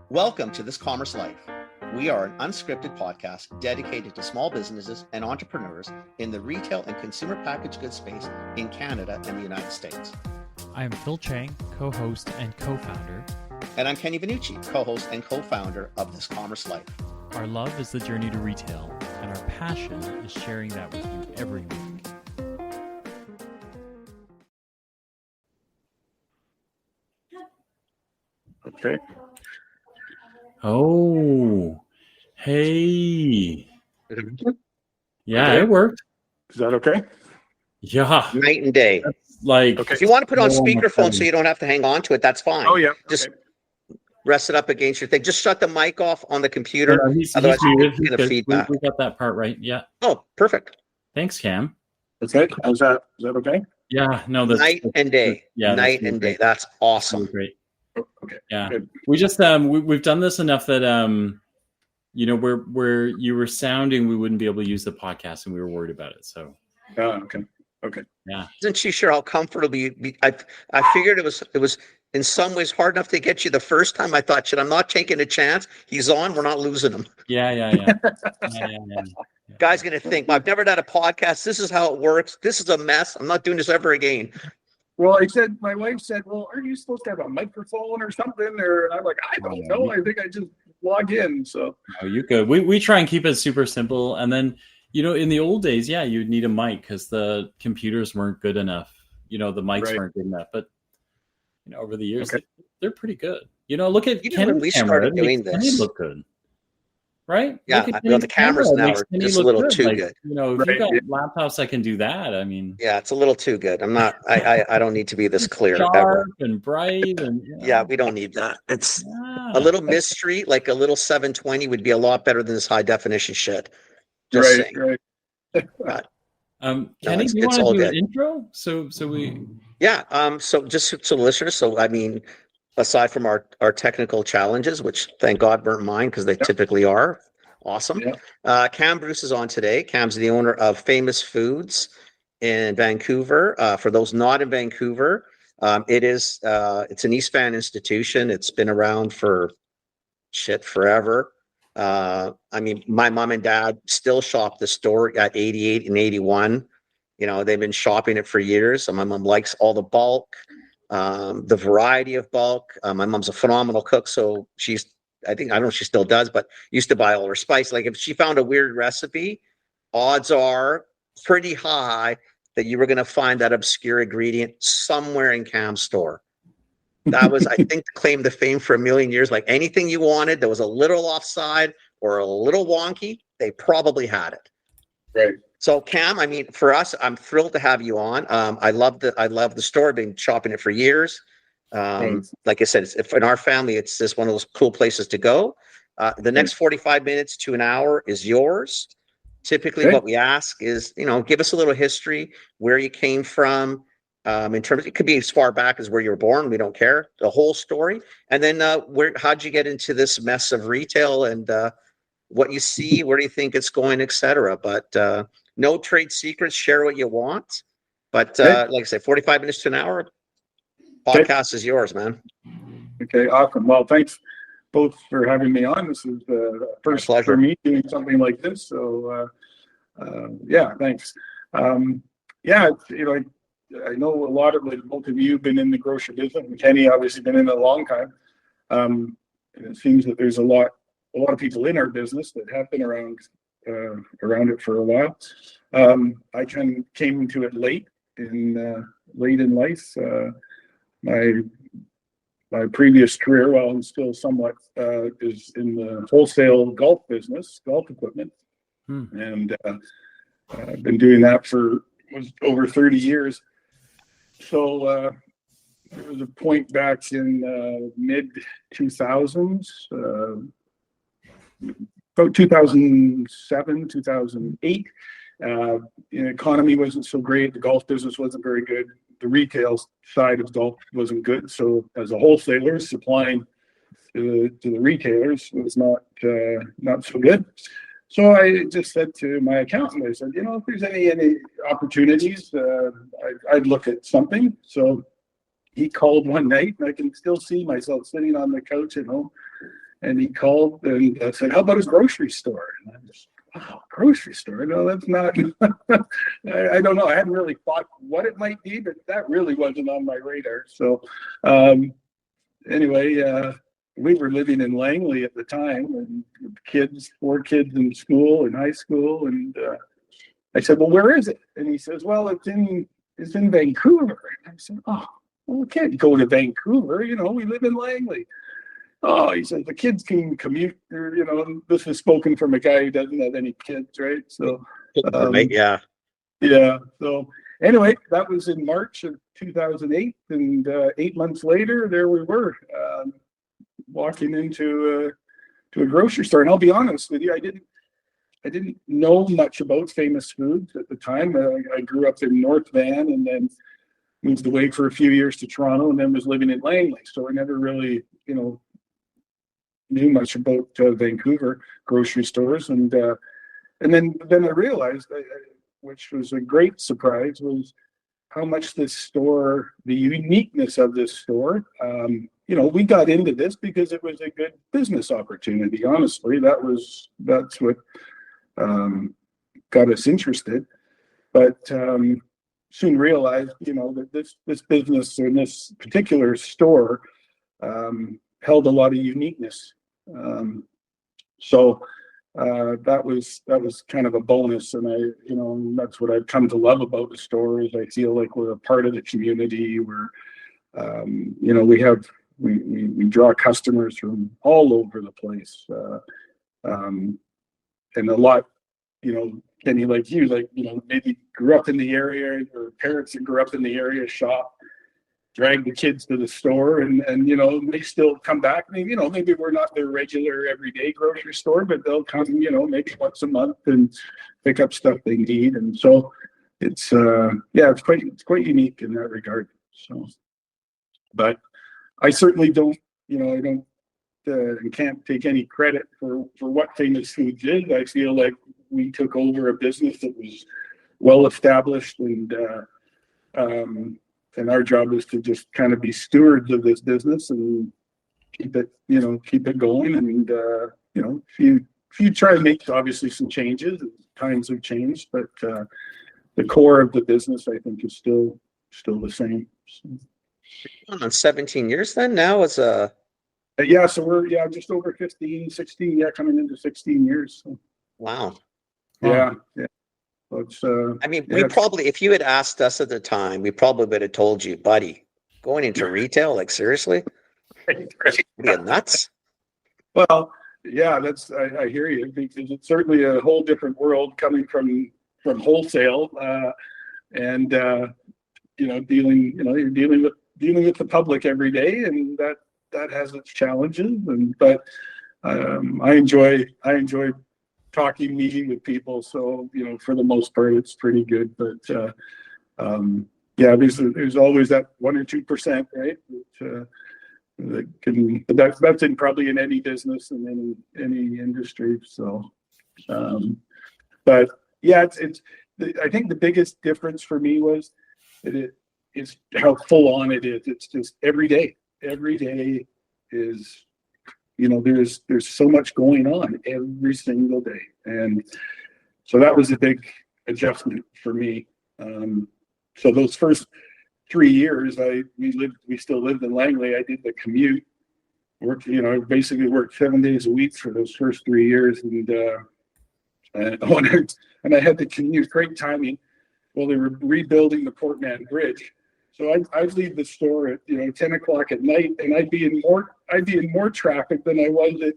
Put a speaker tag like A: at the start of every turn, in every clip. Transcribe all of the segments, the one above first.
A: Welcome to This Commerce Life. We are an unscripted podcast dedicated to small businesses and entrepreneurs in the retail and consumer packaged goods space in Canada and the United States.
B: I am Phil Chang, co-host and co-founder.
A: And I'm Kenny Vanucci, co-host and co-founder of This Commerce Life.
B: Our love is the journey to retail, and our passion is sharing that with you every week.
C: Okay. Oh, hey. Yeah,
A: Okay.
C: it worked.
D: Is that okay?
C: Yeah.
A: Night and day.
C: That's like,
A: If you want to put it on
C: Oh,
A: speakerphone
C: okay.
A: so you don't have to hang on to it, that's fine.
D: Oh, yeah.
A: Just
D: Okay.
A: rest it up against your thing. Just shut the mic off on the computer.
C: no, he's
A: Otherwise,
C: muted.
A: you get a
C: He's good.
A: feedback.
C: We got that part right. Yeah.
A: Oh, perfect.
C: Thanks, Cam.
D: Okay. Is that okay?
C: Yeah. No, that's
A: Night and day.
C: Yeah,
A: Night
C: that's
A: and day.
C: great.
A: That's awesome.
C: Great.
D: Oh, okay.
C: Yeah.
D: Good.
C: We just we've done this enough that where you were sounding, we wouldn't be able to use the podcast, and we were worried about it. So
D: Okay. Okay.
C: yeah.
A: Wasn't she sure how comfortable you'd be? I figured it was in some ways hard enough to get you the first time. I thought, shit, I'm not taking a chance. He's on. We're not losing him.
C: Yeah.
A: Guy's going to think, I've never done a podcast. This is how it works. This is a mess. I'm not doing this ever again.
D: Well, my wife said, well, aren't you supposed to have a microphone or something? Or I'm like, I don't know. I think I just log in. So
C: Oh, you could. We try and keep it super simple, and then in the old days, yeah, you'd need a mic because the computers weren't good enough. The mics
D: Right.
C: weren't good enough. But over the years,
D: Okay.
C: they're pretty good. Look at
A: Even when we started doing
C: Kenny
A: this,
C: look good, right?
A: yeah,
C: Look at
A: the
C: Kenny's
A: cameras
C: camera. It
A: now
C: makes
A: are
C: Kenny
A: just a
C: look
A: little
C: good.
A: too
C: Like,
A: good.
C: if
D: Right,
C: you've got
D: yeah.
C: laptops that can do that, I mean,
A: Yeah, it's a little too good. I'm not. I don't need to be this clear ever.
C: sharp and bright, and
A: Yeah, we don't need that. It's
C: yeah.
A: a little mystery, like a little 720 would be a lot better than this high definition shit. Just
D: right,
A: saying.
D: right.
C: Kenny,
A: it's-
C: do you
A: it's
C: want
A: all
C: to do
A: good.
C: an intro? So we.
A: Yeah. So just so listeners, I mean, aside from our technical challenges, which thank God weren't mine because they typically are awesome.
D: Yeah.
A: Cam Bruce is on today. Cam's the owner of Famous Foods in Vancouver. For those not in Vancouver, it's an East Van institution. It's been around for forever. I mean, my mom and dad still shop the store at 88 and 81. They've been shopping it for years. My mom likes all the bulk, the variety of bulk. My mom's a phenomenal cook, so I don't know if she still does, but used to buy all her spice. Like if she found a weird recipe, odds are pretty high that you were going to find that obscure ingredient somewhere in Cam's store. That was, I think, claim to fame for a million years. Like anything you wanted that was a little offside or a little wonky, they probably had it.
D: Right.
A: So Cam, I mean, for us, I'm thrilled to have you on. I love the store. I've been shopping it for years.
D: Thanks.
A: Like I said, if in our family, it's just one of those cool places to go. The next 45 minutes to an hour is yours. Typically,
D: Okay.
A: what we ask is, give us a little history, where you came from. In terms, it could be as far back as where you were born. We don't care. The whole story, and then how'd you get into this mess of retail and what you see, where do you think it's going, etc. But no trade secrets. Share what you want. But like I said, 45 minutes to an hour. Podcast is yours, man.
D: Okay. Awesome. Well, thanks both for having me on. This is the first
A: pleasure.
D: for me doing something like this. So, yeah, thanks. Yeah, I know a lot of both of you have been in the grocery business, and Kenny obviously been in it a long time. And it seems that there's a lot of people in our business that have been around it for a while. I came into it late in life. My previous career, while I'm still somewhat, is in the wholesale golf business, golf equipment, and I've been doing that for over 30 years. So there was a point back in mid 2000s, about 2007, 2008. The economy wasn't so great. The golf business wasn't very good. The retail side of golf wasn't good. So as a wholesaler, supplying to the retailers was not so good. So I just said to my accountant, I said, if there's any opportunities, I'd look at something. So he called one night, and I can still see myself sitting on the couch at home. And he called and said, "How about a grocery store?" And I just, wow, grocery store? No, that's not. I don't know. I hadn't really thought what it might be, but that really wasn't on my radar. So, anyway, we were living in Langley at the time, and kids, 4 kids in school, in high school, and I said, "Well, where is it?" And he says, "Well, it's in Vancouver." And I said, "Oh, well, we can't go to Vancouver. You know, we live in Langley." Oh, he says the kids can commute. Or, you know, this is spoken from a guy who doesn't have any kids, right? So,
A: Yeah.
D: yeah. So anyway, that was in March of 2008, and 8 months later, there we were, walking into a grocery store. And I'll be honest with you, I didn't know much about Famous Foods at the time. I grew up in North Van, and then moved away for a few years to Toronto, and then was living in Langley. So I never really, knew much about Vancouver grocery stores. And then I realized, which was a great surprise, was how much this store, the uniqueness of this store. We got into this because it was a good business opportunity. Honestly, that's what got us interested. But soon realized, that this business or this particular store held a lot of uniqueness. So that was kind of a bonus, and that's what I've come to love about the store. Is I feel like we're a part of the community. We're we draw customers from all over the place, and a lot, Kenny, like you, maybe grew up in the area, or parents that grew up in the area shop, drag the kids to the store, and they still come back. Maybe we're not their regular everyday grocery store, but they'll come, maybe once a month and pick up stuff they need. And so it's quite unique in that regard. So, but I certainly don't, I don't and can't take any credit for what Famous Foods did. I feel like we took over a business that was well established, and our job is to just kind of be stewards of this business and keep it going. And if you try to make obviously some changes, times have changed, but the core of the business, I think, is still the same. So.
A: On 17 years then now as a.
D: So we're just over 15, 16, coming into 16 years. So.
A: Wow.
D: Yeah. It's,
A: we probably, if you had asked us at the time, we probably would have told you, buddy, going into retail, like seriously?
D: Right.
A: Are you nuts?
D: Well, yeah, I hear you, because it's certainly a whole different world coming from wholesale, and you're dealing with the public every day, and that has its challenges. But I enjoy talking, meeting with people. So, for the most part, it's pretty good. But there's always that 1 or 2%, right? But that's probably in any business and any industry. So, but yeah, I think the biggest difference for me was that it is how full on it is. It's just every day. Every day is. There's so much going on every single day, and so that was a big adjustment for me. So those first 3 years, we still lived in Langley. I did the commute, basically worked 7 days a week for those first 3 years, and I had to commute. Great timing. Well, they were rebuilding the Portman Bridge. So I'd leave the store at 10 o'clock at night, and I'd be in more traffic than I was at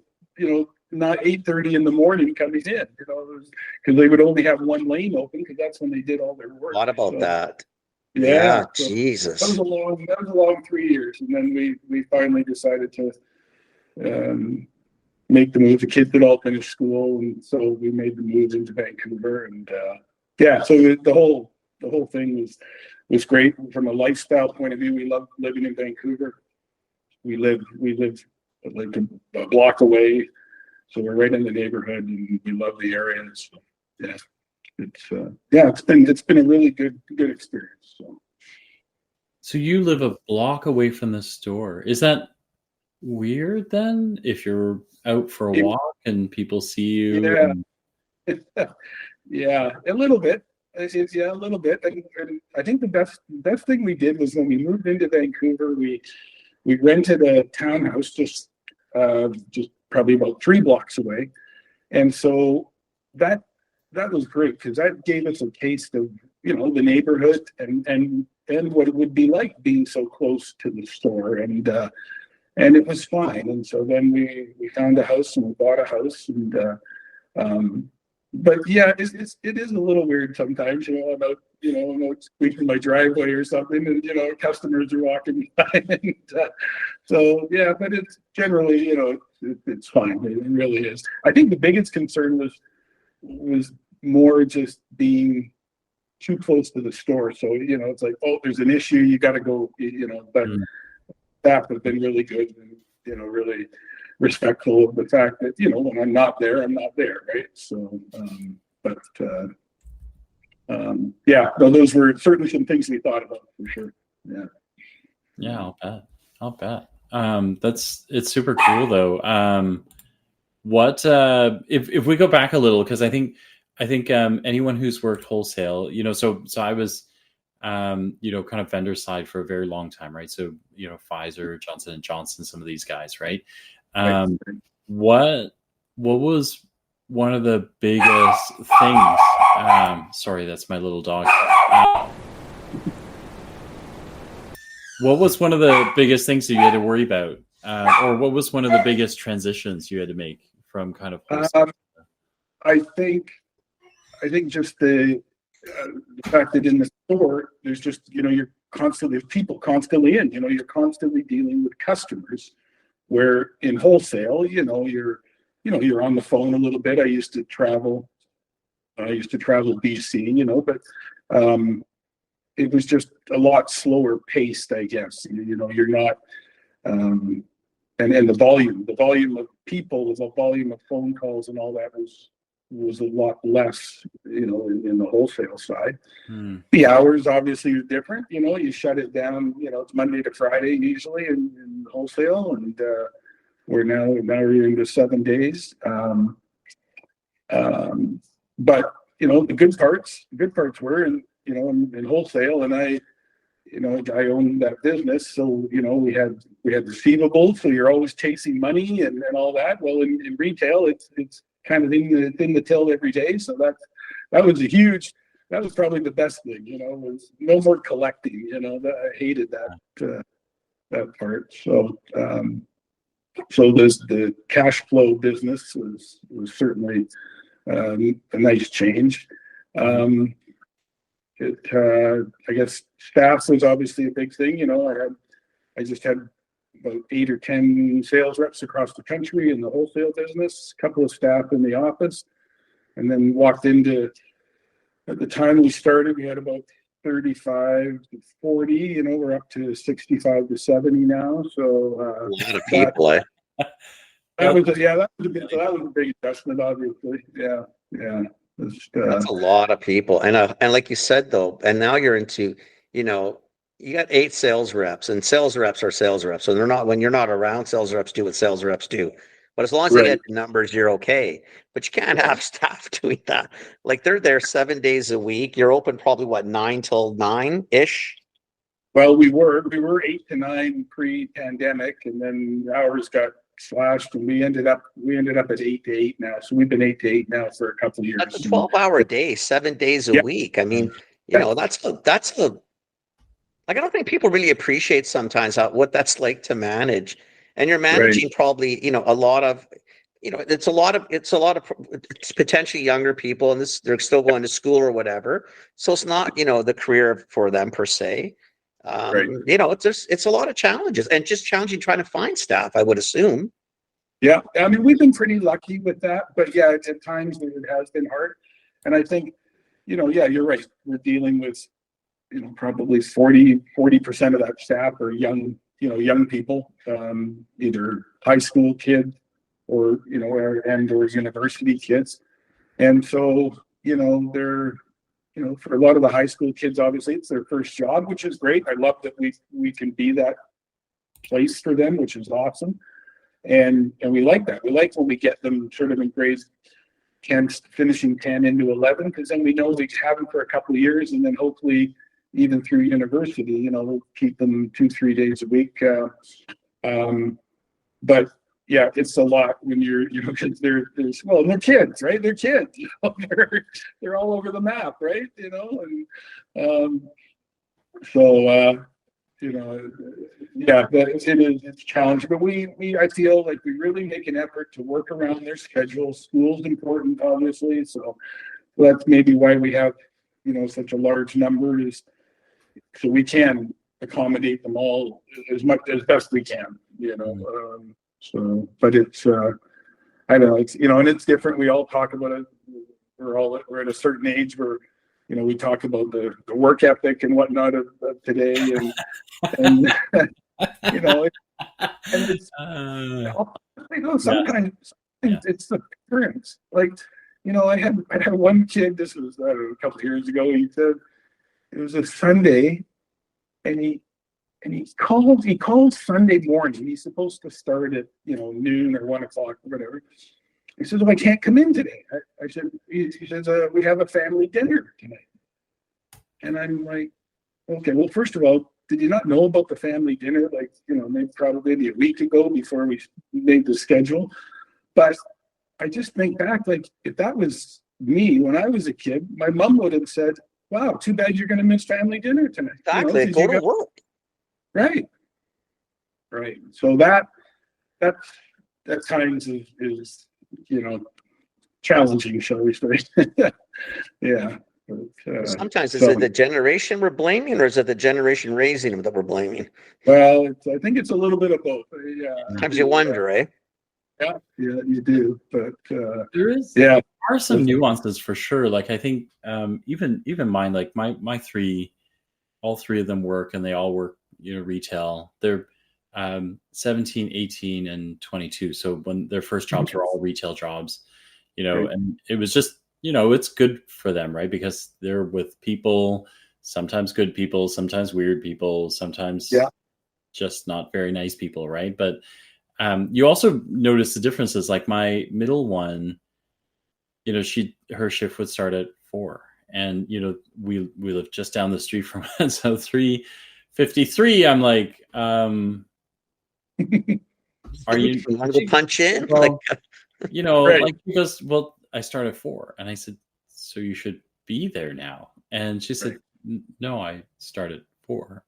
D: not 8:30 in the morning coming in. Because they would only have one lane open, because that's when they did all their work.
A: What about that?
D: Yeah,
A: so Jesus.
D: That was a long 3 years, and then we finally decided to make the move. The kids had all finished school, and so we made the move into Vancouver, and so the whole thing was great from a lifestyle point of view. We love living in Vancouver. We live like a block away, so we're right in the neighborhood, and we love the area. So, it's been a really good experience.
C: So you live a block away from the store. Is that weird then if you're out for a
D: It-
C: walk and people see you?
D: Yeah.
C: And,
D: Yeah, a little bit. Yeah, a little bit. And I think the best thing we did was when we moved into Vancouver, we rented a townhouse just probably about 3 blocks away, and so that that was great because that gave us a taste of the neighborhood and what it would be like being so close to the store, and it was fine. And so then we found a house and we bought a house, and um, but yeah, it is a little weird sometimes. I'm out squeaking my driveway or something, and customers are walking by, and so yeah. But it's generally, it's fine. It really is. I think the biggest concern was more just being too close to the store. So it's like, oh, there's an issue, you got to go. But staff have been really good, and really respectful of the fact that when I'm not there, I'm not there, right? So but yeah, no, those were certainly some things we thought about for sure.
C: yeah, I'll bet. It's super cool though. What if we go back a little, because I think anyone who's worked wholesale, so I was kind of vendor side for a very long time, right? So Pfizer, Johnson and Johnson, some of these guys, right? What was one of the biggest things? Sorry, that's my little dog. What was one of the biggest things that you had to worry about, or what was one of the biggest transitions you had to make from kind of wholesale?
D: I think just the fact that in the store there's just you're constantly, people constantly in, you're constantly dealing with customers, where in wholesale you're on the phone a little bit. I used to travel BC, but it was just a lot slower paced, I guess. You're not and the volume of people, the volume of phone calls and all that was a lot less, in the wholesale side. The hours obviously are different. You shut it down. It's Monday to Friday usually in wholesale, and we're now into 7 days. But the good parts were in wholesale, and I owned that business, so we had receivables, so you're always chasing money and all that. Well, in retail, it's kind of in the till every day, so that was probably the best thing. Was no more collecting. I hated that part. So the cash flow business was certainly a nice change. I guess staff was obviously a big thing. I just had about 8 or 10 sales reps across the country in the wholesale business, a couple of staff in the office, and then walked into, at the time we started, we had about 35 to 40, we're up to 65 to 70 now. So
A: a lot of people,
D: that was a big adjustment, obviously. Yeah.
A: That's a lot of people, and like you said though, and now you're into, you got 8 sales reps, and sales reps are sales reps, so they're not, when you're not around, sales reps do what sales reps do. But as long as they get the numbers, you're okay. But you can't have staff doing that. Like they're there 7 days a week. You're open probably 9 till 9 ish.
D: Well, we were 8 to 9 pre-pandemic, and then hours got slashed, and we ended up at 8 to 8 now. So we've been 8 to 8 now for a couple of years.
A: That's a 12-hour day, 7 days a week. I mean, that's a like, I don't think people really appreciate sometimes what that's like to manage. And you're managing probably, a lot of, it's potentially younger people, and they're still going to school or whatever. So it's not, the career for them per se. It's a lot of challenges, and just challenging trying to find staff, I would assume.
D: Yeah. I mean, we've been pretty lucky with that, but yeah, at times it has been hard. And I think, you're right. We're dealing with, probably 40% of that staff are young people, either high school kid or university kids. And so, they're, for a lot of the high school kids, obviously it's their first job, which is great. I love that we can be that place for them, which is awesome. And we like that. We like when we get them sort of in grades 10, finishing 10 into 11, because then we know we have them for a couple of years, and then hopefully even through university, you know, we'll keep them 2-3 days a week. But yeah, it's a lot when you're, you know, because they're kids, right? They're kids, you know, they're all over the map, right? You know, and you know, yeah, it's challenging, but I feel like we really make an effort to work around their schedule. School's important, obviously, so that's maybe why we have, you know, such a large number, is so we can accommodate them all as best we can, you know. So, but it's I know it's, you know, and it's different. We all talk about it. We're at a certain age where, you know, we talk about the work ethic and whatnot of today, and you know, and it's you know, sometimes it's the parents. Like, you know, I had one kid. This was, I don't know, a couple of years ago. He said it was a Sunday, and he called Sunday morning. He's supposed to start at, you know, noon or 1 o'clock or whatever. He says, "Oh, I can't come in today." I said, he says, "We have a family dinner tonight." And I'm like, okay, well, first of all, did you not know about the family dinner? Like, you know, maybe probably a week ago before we made the schedule. But I just think back, like, if that was me when I was a kid, my mom would have said, "Wow, too bad you're going to miss family dinner tonight."
A: Exactly.
D: You know,
A: go to work.
D: Right. So that times is, you know, challenging, shall we say. Yeah. But,
A: sometimes is it the generation we're blaming, or is it the generation raising them that we're blaming?
D: Well, I think it's a little bit of both. Yeah.
A: Sometimes you wonder, eh?
D: Yeah, you do. But
C: there are some nuances for sure. Like, I think even mine, like my all three of them work, and they all work, you know, retail. They're 17, 18, and 22. So when their first jobs were all retail jobs, you know,
D: Right.
C: and it was just, you know, it's good for them, right? Because they're with people, sometimes good people, sometimes weird people, sometimes just not very nice people, right? But you also notice the differences. Like my middle one, you know, her shift would start at 4, and you know, we live just down the street from it, so 3:53. I'm like, are you
A: want to punch in?
C: Well, you know,
D: Right.
C: like, he goes, "Well, I start at 4," and I said, "So you should be there now." And she said, "No, I start at 4."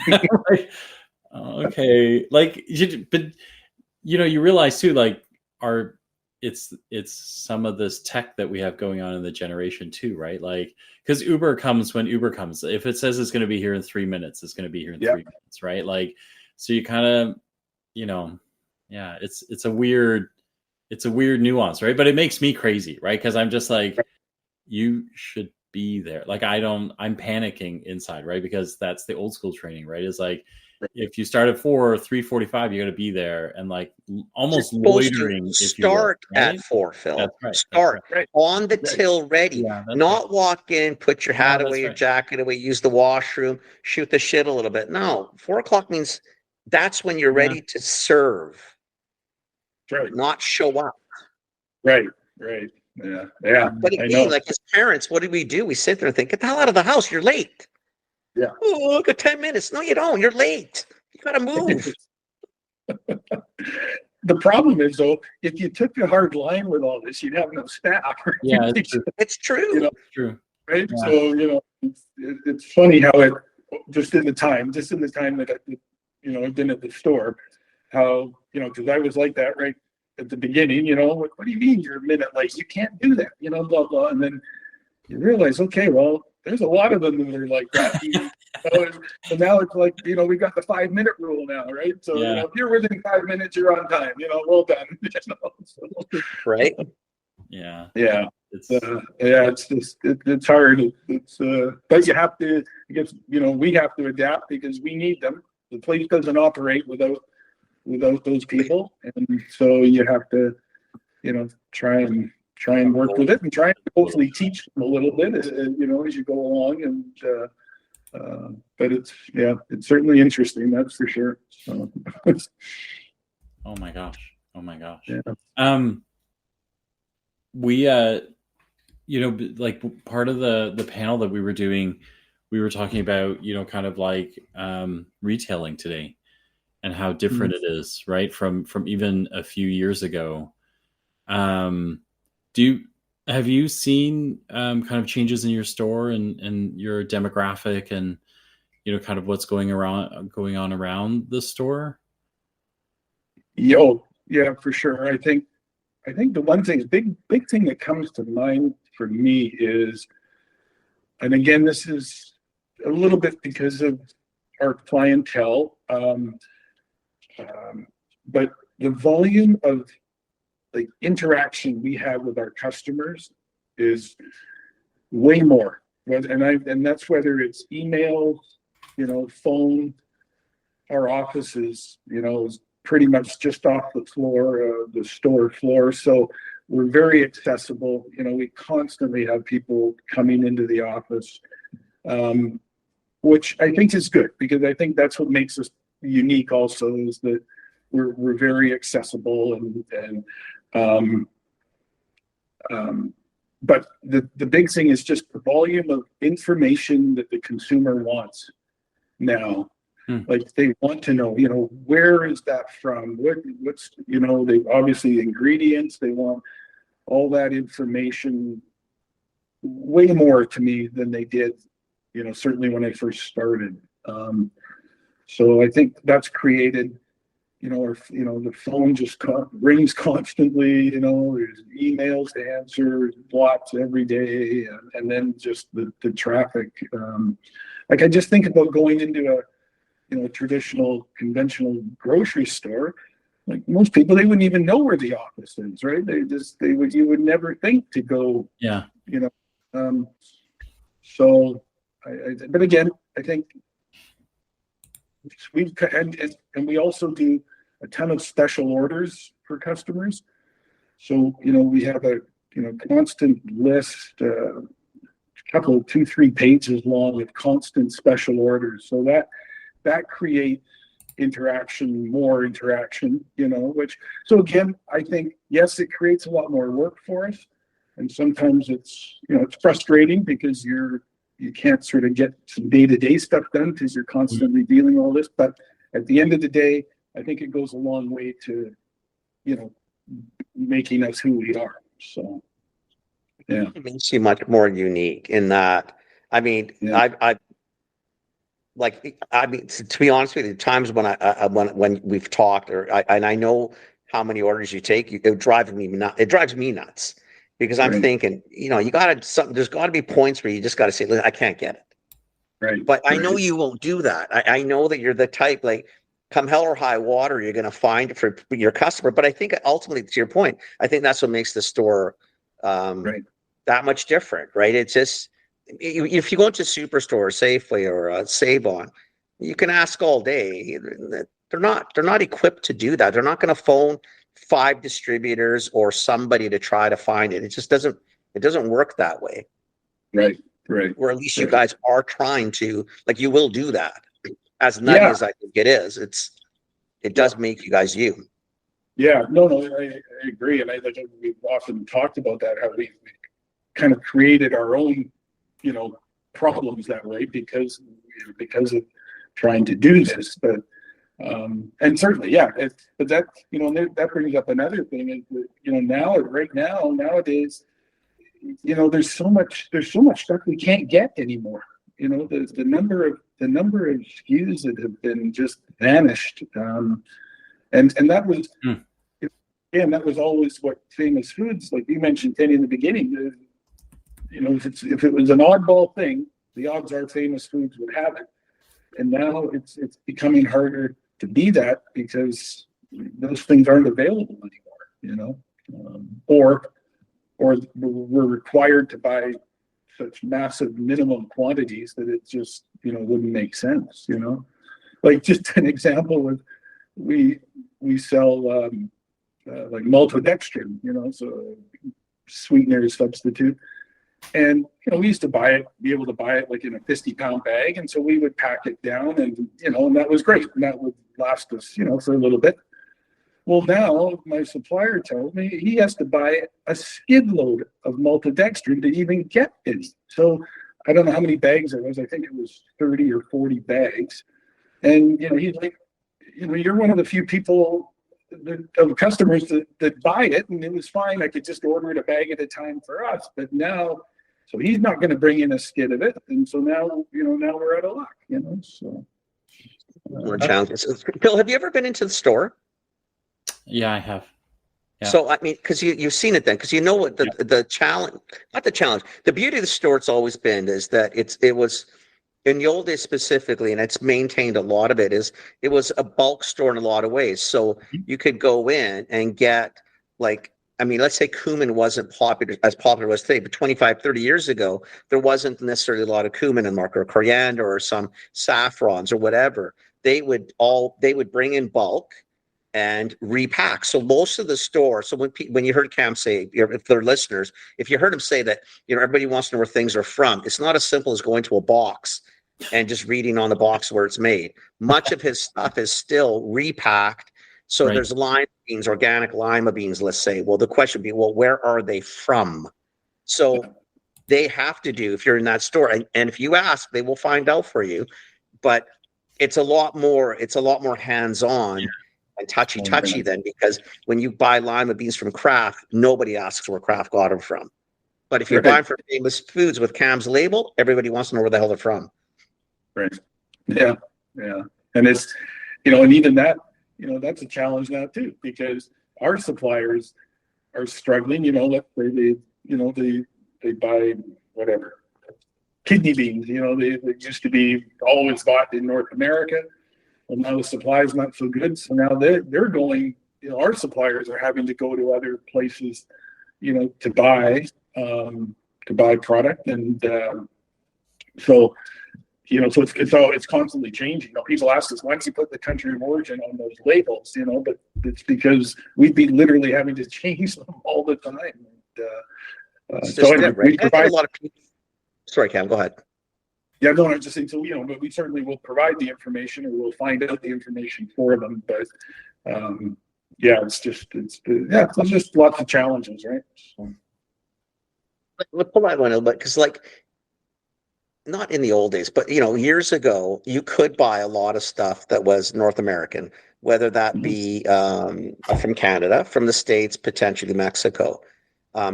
C: Like, okay, like, but you know, you realize too, like, it's some of this tech that we have going on in the generation too, right? Like, because Uber comes when Uber comes. If it says it's going to be here in 3 minutes, it's going to be here in 3 minutes, right? Like, so you kind of, you know, yeah, it's a weird nuance, right? But it makes me crazy, right? Because I'm just like, you should be there. Like, I'm panicking inside, right? Because that's the old school training, right? It's like, if you start at 4 or 3:45, you got to be there, and like almost loitering. If you
A: start
C: will, right?
A: at 4, Phil.
C: That's right.
A: Start
D: right.
A: on the till ready.
C: Yeah, that's
A: Not walk in, put your hat
C: that's
A: away, your
C: right.
A: jacket away, use the washroom, shoot the shit a little bit. No, 4 o'clock means that's when you're ready to serve,
D: Right.
A: not show up.
D: Right. Yeah.
A: But
D: I
A: again,
D: know.
A: like as parents, what do? We sit there and think, get the hell out of the house. You're late.
D: Yeah.
A: Oh, look at 10 minutes. No, you don't. You're late. You got to move.
D: The problem is, though, if you took a hard line with all this, you'd have no staff.
C: Yeah, it's true.
A: It's true.
D: You know,
C: True.
D: right?
C: Yeah.
D: So, you know, it's funny how it just in the time that you know, I've been at the store, how, you know, because I was like that right at the beginning, you know, what do you mean you're a minute late? You can't do that, you know, blah blah. And then you realize, okay, well, there's a lot of them that are like that. So now it's like, you know, we got the 5-minute rule now, right? So you know, if you're within 5 minutes, you're on time. You know, well done. You know, so,
A: Right?
C: Yeah.
D: It's just it's hard. It's but you have to. I guess, you know, we have to adapt because we need them. The place doesn't operate without those people, and so you have to, you know, try and work with it and try and hopefully teach them a little bit, you know, as you go along, and But it's certainly interesting, that's for sure. So,
C: Oh my gosh.
D: yeah.
C: We like part of the panel that we were doing, we were talking about, kind of like retailing today and how different it is, right? From even a few years ago. Have you seen kind of changes in your store and your demographic and kind of what's going on around the store?
D: Yeah, for sure. I think the one thing, big thing that comes to mind for me is, and again, this is a little bit because of our clientele, but the volume of like interaction we have with our customers is way more. And that's whether it's email, phone. Our office is pretty much just off the floor, the store floor. So we're very accessible. We constantly have people coming into the office, which I think is good, because I think that's what makes us unique also, is that we're very accessible but the big thing is just the volume of information that the consumer wants now. Like they want to know, where is that from? What's, they obviously ingredients, they want all that information way more to me than they did, certainly when I first started. So I think that's created, the phone just rings constantly, there's emails to answer, lots every day, and then just the traffic. Like I just think about going into a traditional, conventional grocery store. Like most people, they wouldn't even know where the office is, right? You would never think to go.
C: Yeah.
D: So, but again, I think and we also do a ton of special orders for customers. So, we have a constant list, couple, 2-3 pages long with constant special orders. So that creates more interaction, so again, I think, yes, it creates a lot more work for us. And sometimes it's frustrating because you can't sort of get some day-to-day stuff done because you're constantly dealing all this. But at the end of the day, I think it goes a long way to, making us who we are. So, yeah.
A: It makes you much more unique in that. I mean,
D: Yeah.
A: to be honest with you, times when we've talked, and I know how many orders you take, it drives me nuts because I'm thinking, there's got to be points where you just got to say, look, I can't get it.
D: Right.
A: But I know you won't do that. I know that you're the type, like, come hell or high water, you're going to find it for your customer. But I think ultimately, to your point, I think that's what makes the store that much different, right? It's just, if you go into Superstore, Safeway, or Save-On, you can ask all day. They're not equipped to do that. They're not going to phone 5 distributors or somebody to try to find it. It just doesn't work that way.
D: Right.
A: Or at least you guys are trying to, like, you will do that. As nutty as I think it is, it does make you guys you.
D: Yeah, no, I agree. And I think we've often talked about that, how we kind of created our own, problems that way because of trying to do this. But and certainly, but that, that brings up another thing is that, nowadays, there's so much stuff we can't get anymore. The number of SKUs that have been just vanished. And that was, again, that was always what Famous Foods, like you mentioned, Kenny, in the beginning, if it was an oddball thing, the odds are Famous Foods would have it. And now it's becoming harder to be that because those things aren't available anymore, or we're required to buy such massive minimum quantities that it just, wouldn't make sense, Like just an example of, we sell like maltodextrin, so sweetener substitute. And, we used to be able to buy it like in a 50-pound bag. And so we would pack it down and, and that was great. And that would last us, for a little bit. Well, now my supplier tells me he has to buy a skid load of maltodextrin to even get it. So I don't know how many bags it was. I think it was 30 or 40 bags. And, he's like, you're one of the few people of customers that buy it, and it was fine. I could just order it a bag at a time for us. But now, so he's not going to bring in a skid of it. And so now, now we're out of luck, so.
A: More challenges. Bill, have you ever been into the store?
C: Yeah, I have. Yeah.
A: So, I mean, because you've seen it then, because you know what the challenge, not the challenge, the beauty of the store it's always been is that it was, in the old days specifically, and it's maintained a lot of it, is it was a bulk store in a lot of ways. So you could go in and get, like, I mean, let's say cumin wasn't as popular as today, but 25, 30 years ago, there wasn't necessarily a lot of cumin in the market, or coriander, or some saffrons or whatever. They would bring in bulk and repack. So most of the store, so when you heard Cam say, if they're listeners, if you heard him say that, everybody wants to know where things are from, it's not as simple as going to a box and just reading on the box where it's made. Much of his stuff is still repacked. So
C: Right.
A: There's lima beans, organic lima beans, let's say. Well, the question would be, well, where are they from? So they have to do, if you're in that store, and if you ask, they will find out for you. But it's a lot more hands-on and touchy then, because when you buy lima beans from Kraft, nobody asks where Kraft got them from. But if you buy them from Famous Foods with Cam's label, everybody wants to know where the hell they're from.
D: Right. Yeah. And it's, and even that, that's a challenge now too, because our suppliers are struggling. Let's say they buy whatever kidney beans. They used to be always bought in North America. Well, now the supply is not so good, so now they're going. Our suppliers are having to go to other places, to buy product, and so it's constantly changing. People ask us, why don't you put the country of origin on those labels? But it's because we'd be literally having to change them all the time. So anyway, we provide
A: a lot of people. Sorry, Cam, go ahead.
D: Yeah, no, I'm just saying, so, but we certainly will provide the information, or we'll find out the information for them. But it's just lots of challenges, right? So.
A: Let's pull that one a little bit, because not in the old days, but years ago, you could buy a lot of stuff that was North American, whether that be from Canada, from the States, potentially Mexico.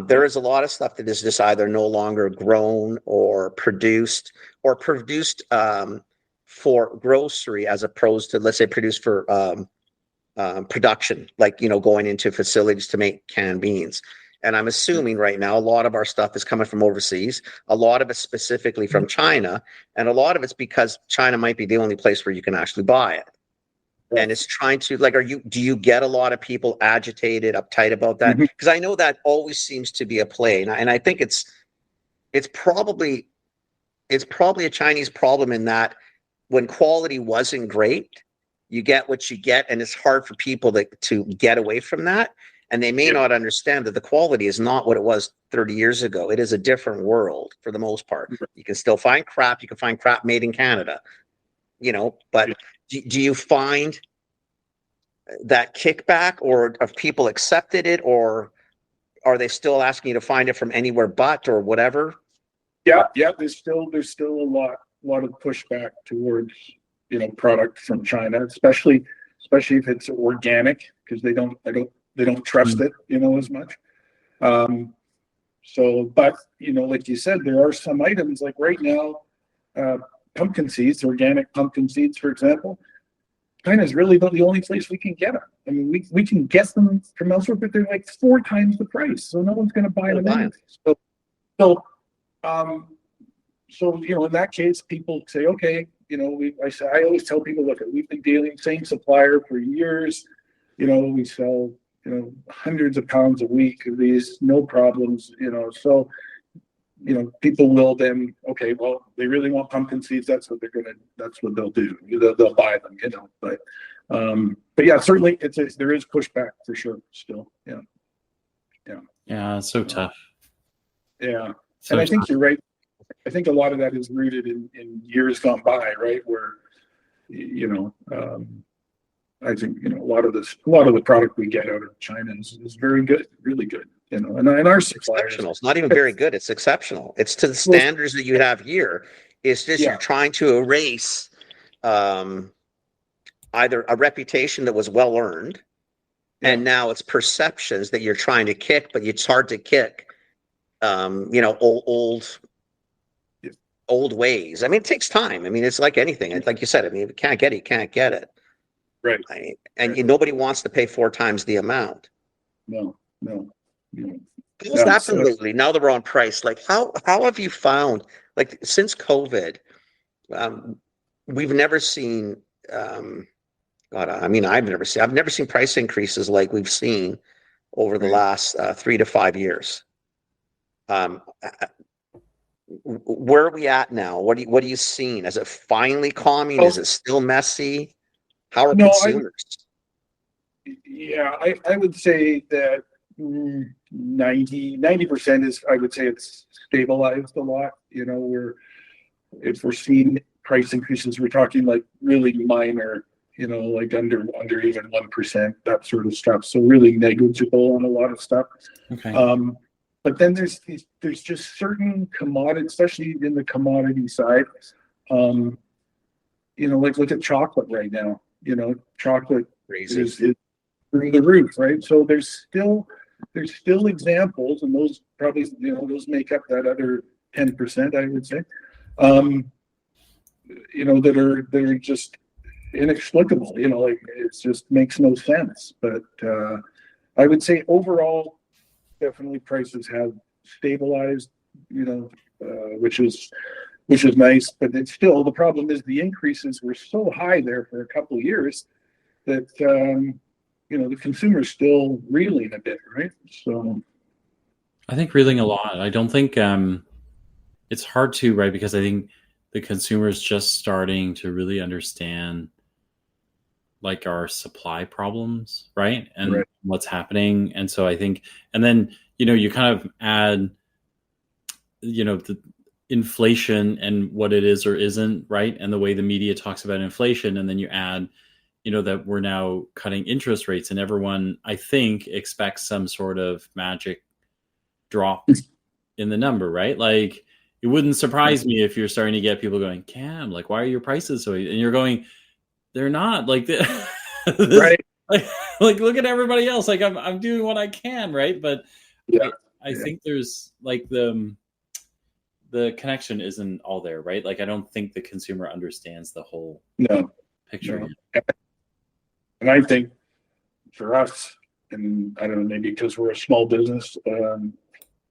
A: There is a lot of stuff that is just either no longer grown or produced for grocery, as opposed to, let's say, produced for production, like, going into facilities to make canned beans. And I'm assuming right now a lot of our stuff is coming from overseas, a lot of it specifically from China, and a lot of it's because China might be the only place where you can actually buy it. And it's trying to, do you get a lot of people agitated, uptight about that? Because I know that always seems to be a play. And I think it's probably a Chinese problem, in that when quality wasn't great, you get what you get, and it's hard for people to get away from that. And they may not understand that the quality is not what it was 30 years ago. It is a different world for the most part. You can still find crap. You can find crap made in Canada, but do you find that kickback, or have people accepted it, or are they still asking you to find it from anywhere but, or whatever?
D: Yeah. There's still a lot of pushback towards, product from China, especially if it's organic, because they don't trust it, as much. But like you said, there are some items, like right now, pumpkin seeds, organic pumpkin seeds, for example. China is really about the only place we can get them. I mean, we can get them from elsewhere, but they're like 4 times the price, so no one's going to buy them anyway. So in that case, people say, okay, I always tell people, look, we've been dealing same supplier for years. We sell hundreds of pounds a week of these, no problems. So people will then, okay, well, they really want pumpkin seeds. That's what they'll do. They'll buy them, but yeah, certainly there is pushback for sure still. Yeah.
C: Yeah. It's so tough.
D: Yeah.
C: So
D: And I think you're right. I think a lot of that is rooted in years gone by, right? Where, I think, a lot of the product we get out of China is very good, really good, and our suppliers.
A: Exceptional. It's not even very good. It's exceptional. It's to the standards that you have here. It's just you're trying to erase either a reputation that was well earned, and now it's perceptions that you're trying to kick, but it's hard to kick. Old ways. I mean, it takes time. I mean, it's like anything. It's like you said. I mean, if you can't get it, you can't get it.
D: Right.
A: Nobody wants to pay 4 times the amount.
D: No.
A: How's that been lately? Now that we're on price, like how have you found, like since COVID, we've never seen. I've never seen price increases like we've seen over the last 3 to 5 years. Where are we at now? What are you seeing? Is it finally calming? Is it still messy? How are consumers?
D: I would say that 90% is, I would say it's stabilized a lot. If we're seeing price increases, we're talking like really minor, like under even 1%, that sort of stuff. So really negligible on a lot of stuff.
C: Okay.
D: But then there's just certain commodities, especially in the commodity side. Like look at chocolate right now. Chocolate is through the roof, right? So there's still examples, and those probably those make up that other 10%, I would say. That are just inexplicable. Like it just makes no sense. But I would say overall, definitely prices have stabilized, which is nice, but it's still, the problem is the increases were so high there for a couple of years that the consumer's still reeling a bit, right? So
C: I think reeling a lot. I don't think it's hard to, right? Because I think the consumer is just starting to really understand like our supply problems, right? And what's happening. And so I think, and then, you kind of add, the inflation and what it is or isn't, right? And the way the media talks about inflation. And then you add, that we're now cutting interest rates, and everyone, I think, expects some sort of magic drop in the number, right? Like, it wouldn't surprise me if you're starting to get people going, Cam, like, why are your prices so? And you're going, they're not like
D: right.
C: Like look at everybody else. Like I'm doing what I can, right? But I think there's like the connection isn't all there, right? Like I don't think the consumer understands the whole picture.
D: No. And I think for us, and I don't know, maybe because we're a small business,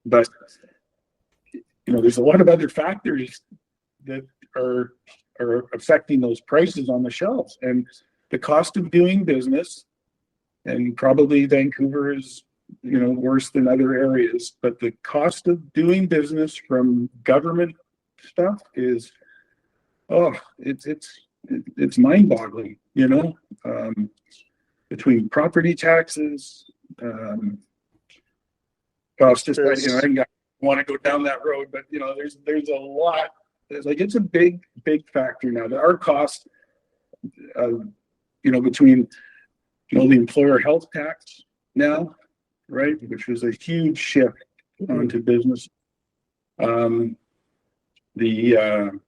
D: but there's a lot of other factors that are affecting those prices on the shelves, and the cost of doing business, and probably Vancouver is worse than other areas, but the cost of doing business from government stuff is it's mind-boggling, between property taxes, cost just I don't want to go down that road, but there's a lot. It's a big factor now that our cost, between the employer health tax now, right, which was a huge shift onto business. And the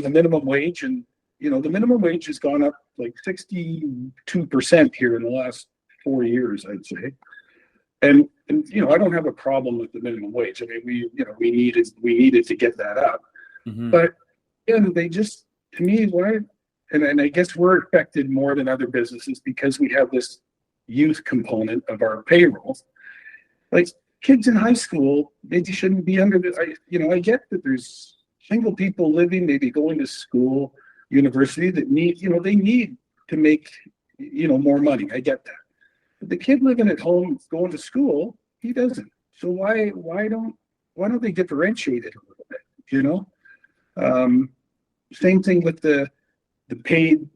D: minimum wage, and the minimum wage has gone up like 62% here in the last 4 years, I'd say. And I don't have a problem with the minimum wage. I mean, we needed to get that up.
C: Mm-hmm.
D: But they just, to me, why? And I guess we're affected more than other businesses because we have this youth component of our payroll. Like kids in high school, they shouldn't be under this. I get that there's single people living, maybe going to school, university, that need, they need to make, more money. I get that. But the kid living at home, going to school, he doesn't. So why don't they differentiate it a little bit? Same thing with the paid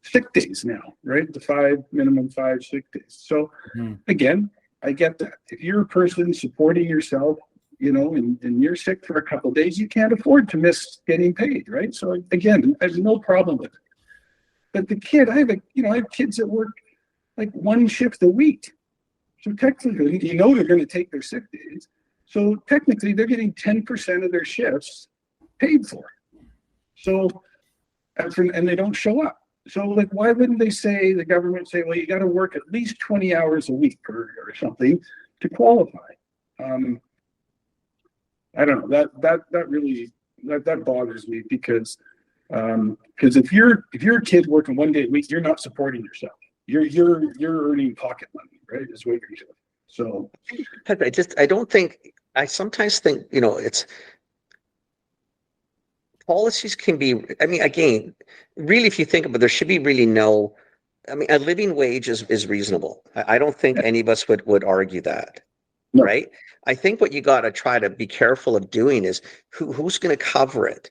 D: sick days now, right? The minimum five sick days. So again, I get that. If you're a person supporting yourself, and you're sick for a couple of days, you can't afford to miss getting paid, right? So again, I have no problem with it. But the kid, I have kids that work like one shift a week. So technically, they're going to take their sick days. So technically, they're getting 10% of their shifts paid for. So, and they don't show up. So, like, why wouldn't the government say, well, you got to work at least 20 hours a week or something to qualify? I don't know. That really bothers me because if you're a kid working one day a week, you're not supporting yourself. You're earning pocket money, right? Is what you're doing. So
A: I sometimes think, it's policies can be, I mean, again, really, if you think about it, there should be really no, I mean, a living wage is reasonable. I don't think any of us would argue that.
D: No.
A: Right? I think what you got to try to be careful of doing is who's going to cover it.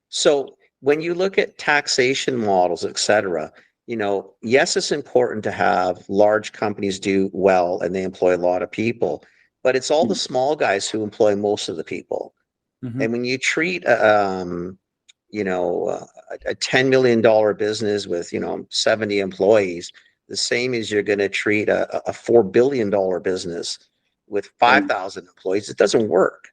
A: So when you look at taxation models, et cetera, yes, it's important to have large companies do well and they employ a lot of people, but it's all the small guys who employ most of the people.
C: Mhm.
A: And when you treat a $10 million business with 70 employees the same as you're going to treat a $4 billion business with 5,000 employees, it doesn't work.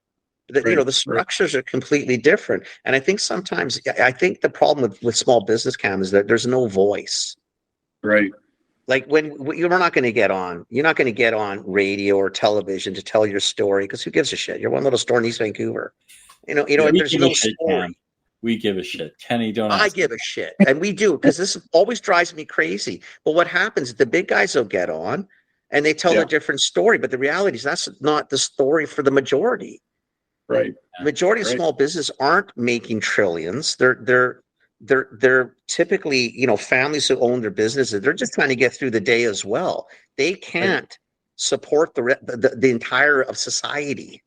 A: The structures are completely different. And I think sometimes, the problem with small business, Cam, is that there's no voice.
D: Right.
A: Like you're not going to get on radio or television to tell your story, because who gives a shit? You're one little store in East Vancouver. There's no story.
C: We give a shit. Kenny, don't ask.
A: I give a shit. And we do, because this always drives me crazy. But what happens is the big guys will get on and they tell a different story. But the reality is that's not the story for the majority.
D: Right.
A: The majority of small business aren't making trillions. They're typically, families who own their businesses. They're just trying to get through the day as well. They can't support the entire of society.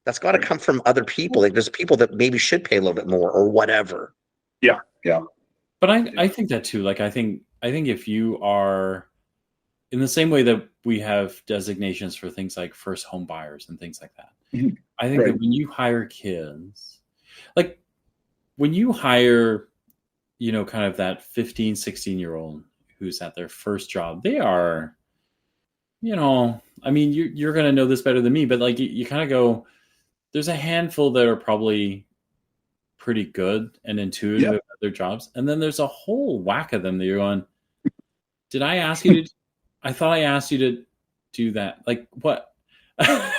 A: That's got to come from other people. Like, there's people that maybe should pay a little bit more or whatever.
D: Yeah. Yeah.
C: But I think that too. Like, I think if you are in the same way that we have designations for things like first home buyers and things like that.
D: Mm-hmm.
C: I think that when you hire kids, like when you hire, kind of that 15, 16-year-old who's at their first job, they are, I mean, you're going to know this better than me, but like you kind of go, there's a handful that are probably pretty good and intuitive at their jobs. And then there's a whole whack of them that you're going, did I ask you to, I thought I asked you to do that. Like what?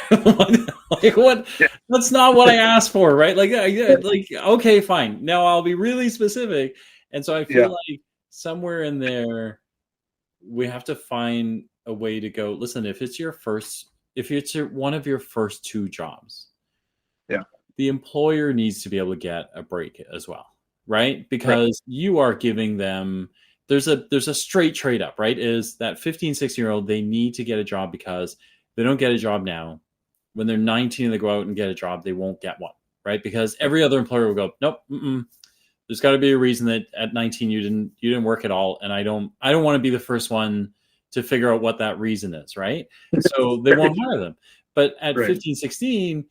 C: What? Yeah. That's not what I asked for, right? Like, okay, fine. Now I'll be really specific. And so I feel like somewhere in there, we have to find a way to go, listen, if it's one of your first two jobs, the employer needs to be able to get a break as well, right? Because you are giving them, there's a straight trade up, right? Is that 15, 16-year-old, they need to get a job because they don't get a job now. When they're 19 and they go out and get a job, they won't get one, right? Because every other employer will go, nope, there's got to be a reason that at 19 you didn't work at all, and I don't want to be the first one to figure out what that reason is, right? So they won't hire them. But at 15, 16,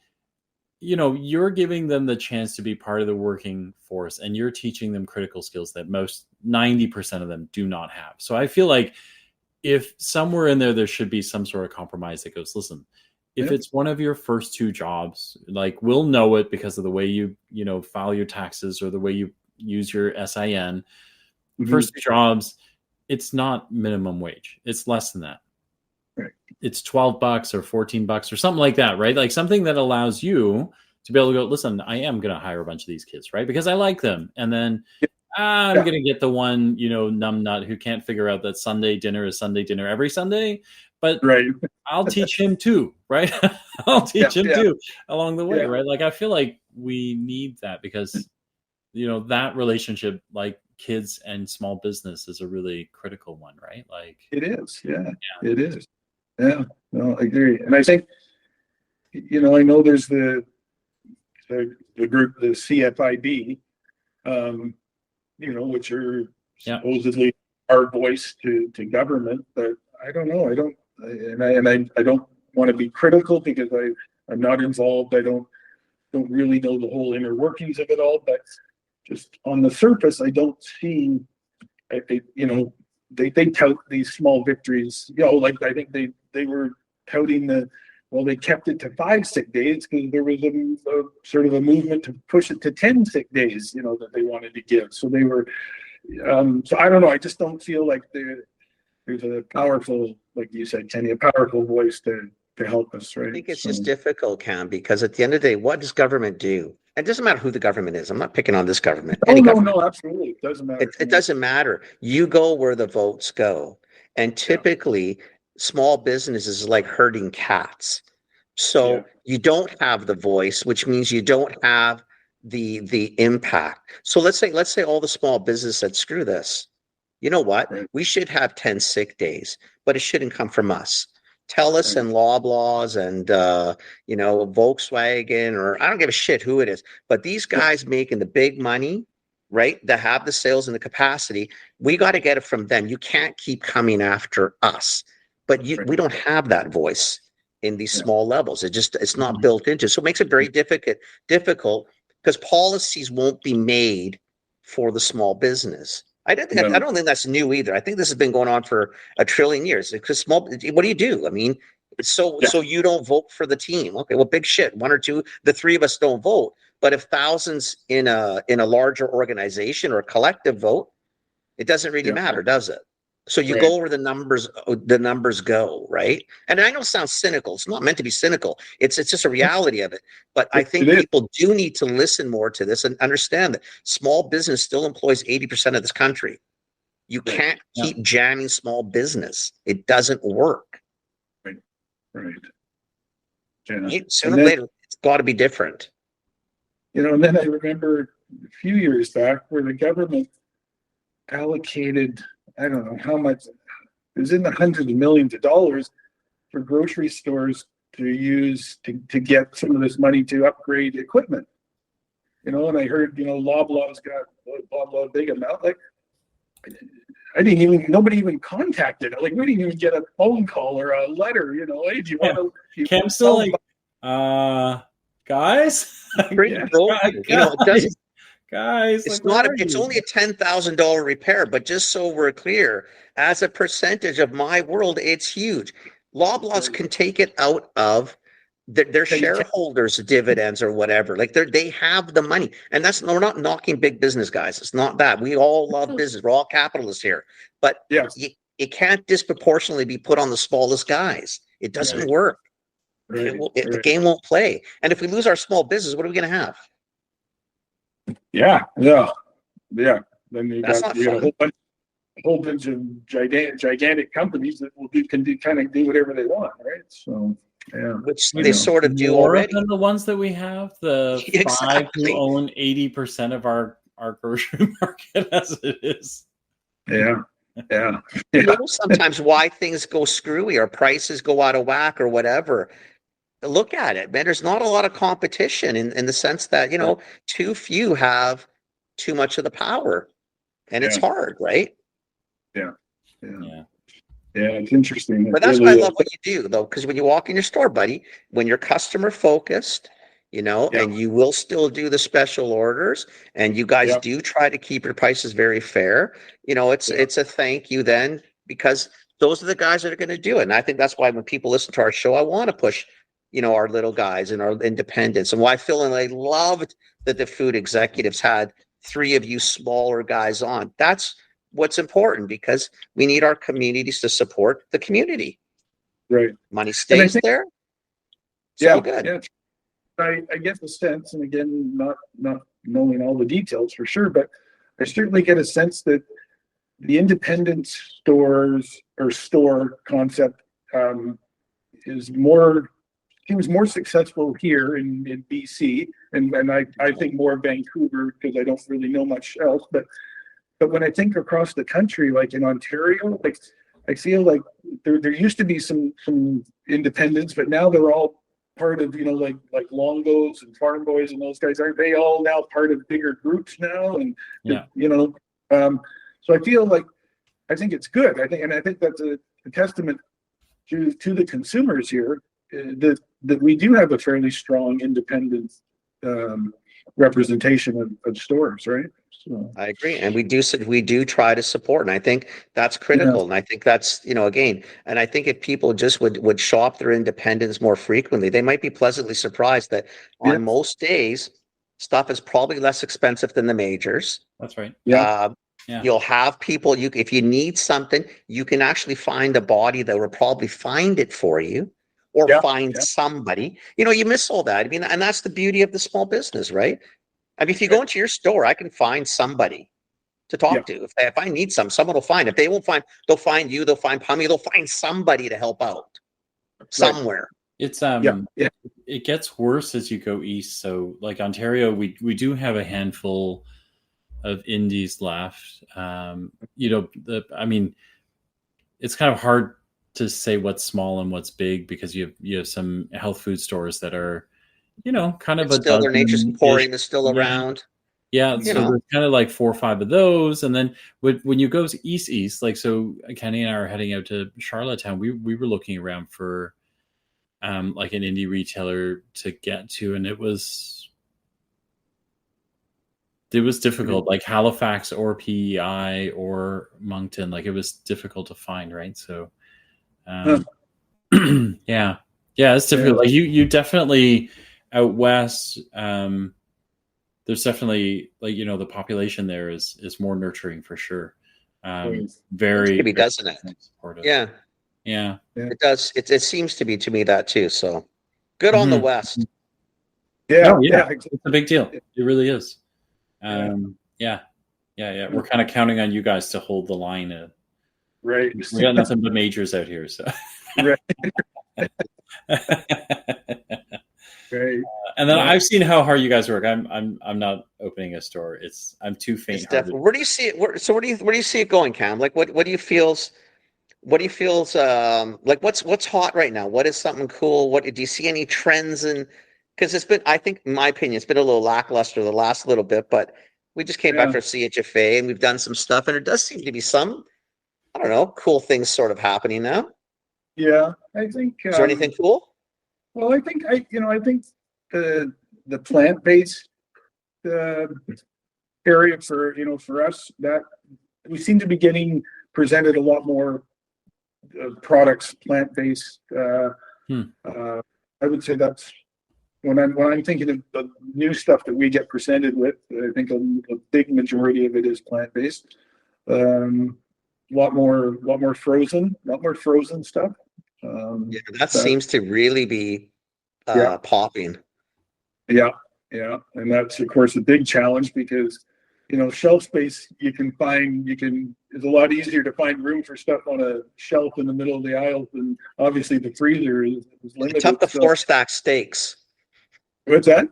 C: you're giving them the chance to be part of the working force, and you're teaching them critical skills that most 90% of them do not have. So I file like if somewhere in there should be some sort of compromise that goes, listen, if it's one of your first two jobs, like we'll know it because of the way you file your taxes or the way you use your SIN. First two jobs, it's not minimum wage. It's less than that.
D: Right. It's
C: $12 or $14 or something like that, right? Like something that allows you to be able to go, listen, I am going to hire a bunch of these kids, right? Because I like them. And then I'm going to get the one, numbnut who can't figure out that Sunday dinner is Sunday dinner every Sunday, but I'll teach him too, right? I'll teach him too along the way, right? Like, I feel like we need that because, that relationship, like kids and small business, is a really critical one, right? Like
D: it is. Yeah. It is. Yeah, no, I agree. And I think, I know there's the group, the CFIB, which are supposedly our voice to government, but I don't know. I don't want to be critical because I'm not involved. I don't really know the whole inner workings of it all, but just on the surface, I don't see, they tout these small victories, like I think they were touting they kept it to 5 sick days because there was a sort of a movement to push it to 10 sick days, that they wanted to give. So they were, so I don't know. I just don't feel like there's a powerful, like you said, Kenny, a powerful voice to help us, right?
A: I think it's just difficult, Cam, because at the end of the day, what does government do? It doesn't matter who the government is. I'm not picking on this government. Any government.
D: No, absolutely. It doesn't matter.
A: It doesn't matter. You go where the votes go. And typically, small businesses is like herding cats. So you don't have the voice, which means you don't have the impact. So let's say all the small business said, screw this. You know what?
D: Right.
A: We should have 10 sick days, but it shouldn't come from us. TELUS and Loblaws and Volkswagen, or I don't give a shit who it is, but these guys making the big money, right? That have the sales and the capacity, we got to get it from them. You can't keep coming after us. But we don't have that voice in these small levels. It's not built into. So it makes it very difficult because policies won't be made for the small business. I don't think that's new either. I think this has been going on for 1 trillion years. Because what do you do? I mean, so you don't vote for the team. Okay, well, big shit. 1 or 2, the 3 of us don't vote. But if thousands in a larger organization or a collective vote, it doesn't really matter, does it? So you go where the numbers go, right? And I know it sounds cynical. It's not meant to be cynical. It's just a reality of it. But I think people do need to listen more to this and understand that small business still employs 80% of this country. You can't keep jamming small business. It doesn't work.
D: Right.
A: Right? Sooner or later, it's got to be different.
D: And then I remember a few years back where the government allocated, I don't know how much, it was in the hundreds of millions of dollars for grocery stores to use to get some of this money to upgrade equipment. And I heard, Loblaws got a big amount. Like, nobody even contacted. Like, we didn't even get a phone call or a letter, hey, do you want to?
C: Cam's still like, guys?
A: It doesn't.
C: Guys,
A: it's only a $10,000 repair, but just so we're clear, as a percentage of my world, it's huge. Loblaws can take it out of their shareholders' dividends or whatever. Like they have the money, and we're not knocking big business, guys. It's not that. We all love business. We're all capitalists here, but it can't disproportionately be put on the smallest guys. It doesn't work. The game won't play. And if we lose our small business, what are we going to have?
D: Yeah. Then you got a whole bunch of gigantic companies that can do whatever they want, right? So
A: which they sort of do already.
C: Than the ones that we have, the 5 who own 80% of our grocery market as it is.
D: Yeah.
A: You know sometimes why things go screwy or prices go out of whack or whatever. Look at it, man. There's not a lot of competition in the sense that, too few have too much of the power, and it's hard, right?
D: Yeah. It's interesting.
A: But that's why I love what you do, though, because when you walk in your store, buddy, when you're customer focused, and you will still do the special orders, and you guys do try to keep your prices very fair. It's a thank you then, because those are the guys that are going to do it. And I think that's why when people listen to our show, I want to push our little guys and our independents, and why Phil and I loved that the food executives had 3 of you smaller guys on. That's what's important, because we need our communities to support the community.
D: Right.
A: Money stays there. It's all good.
D: Yeah. I get the sense, and again, not knowing all the details for sure, but I certainly get a sense that the independent stores or store concept seems more successful here in BC, and I think more Vancouver, because I don't really know much else. But when I think across the country, like in Ontario, like I feel like there used to be some independents, but now they're all part of like Longos and Farm Boys and those guys. Aren't they all now part of bigger groups now? And so I feel like I think it's good. I think that's a testament to the consumers here, that we do have a fairly strong independent representation of stores, right? So,
A: I agree. And we do try to support. And I think that's critical. And I think that's, again, and I think if people just would shop their independents more frequently, they might be pleasantly surprised that on most days, stuff is probably less expensive than the majors.
C: That's right.
D: Yeah.
A: You'll have people, if you need something, you can actually find a body that will probably find it for you or find somebody. You miss all that. I mean, and that's the beauty of the small business, right? I mean, if you go into your store, I can find somebody to talk to. If I need someone will find. If they won't find, they'll find you, they'll find Pummy, they'll find somebody to help out somewhere.
C: It's it gets worse as you go east. So like Ontario, we do have a handful of indies left. I mean, it's kind of hard to say what's small and what's big because you have some health food stores that are, kind of
A: it's still their Nature's Emporium is still around.
C: Yeah, so there's kind of like 4 or 5 of those, and then when you go east, like so, Kenny and I are heading out to Charlottetown. We were looking around for, like an indie retailer to get to, and it was difficult. Like Halifax or PEI or Moncton, like it was difficult to find, right? So, yeah, it's difficult. Like you definitely out west. There's definitely like the population there is more nurturing for sure. Very
A: maybe doesn't it?
C: Supportive.
A: Yeah. It does. It seems to be to me that too. So good on the West.
C: It's a big deal. It really is. We're kind of counting on you guys to hold the line.
D: Right.
C: We got nothing but majors out here, so.
D: Right. Right.
C: And then I've seen how hard you guys work. I'm not opening a store. I'm too faint.
A: Where do you see it? Where do you see it going, Cam? Like what do you feels? What do you feels like? What's hot right now? What is something cool? What do you see any trends in? Because it's been, I think, in my opinion, it's been a little lackluster the last little bit. But we just came back from CHFA and we've done some stuff, and there does seem to be some, I don't know, cool things sort of happening now.
D: Yeah, I think.
A: Is there anything cool?
D: Well, I think the plant-based area for us, that we seem to be getting presented a lot more products plant-based. I would say that's when I'm thinking of the new stuff that we get presented with. I think a big majority of it is plant-based. A lot more frozen stuff.
A: That seems to really be popping.
D: Yeah, and that's of course a big challenge because shelf space it's a lot easier to find room for stuff on a shelf in the middle of the aisle than obviously the freezer is limited.
A: It's tough to floor stack steaks.
D: What's that?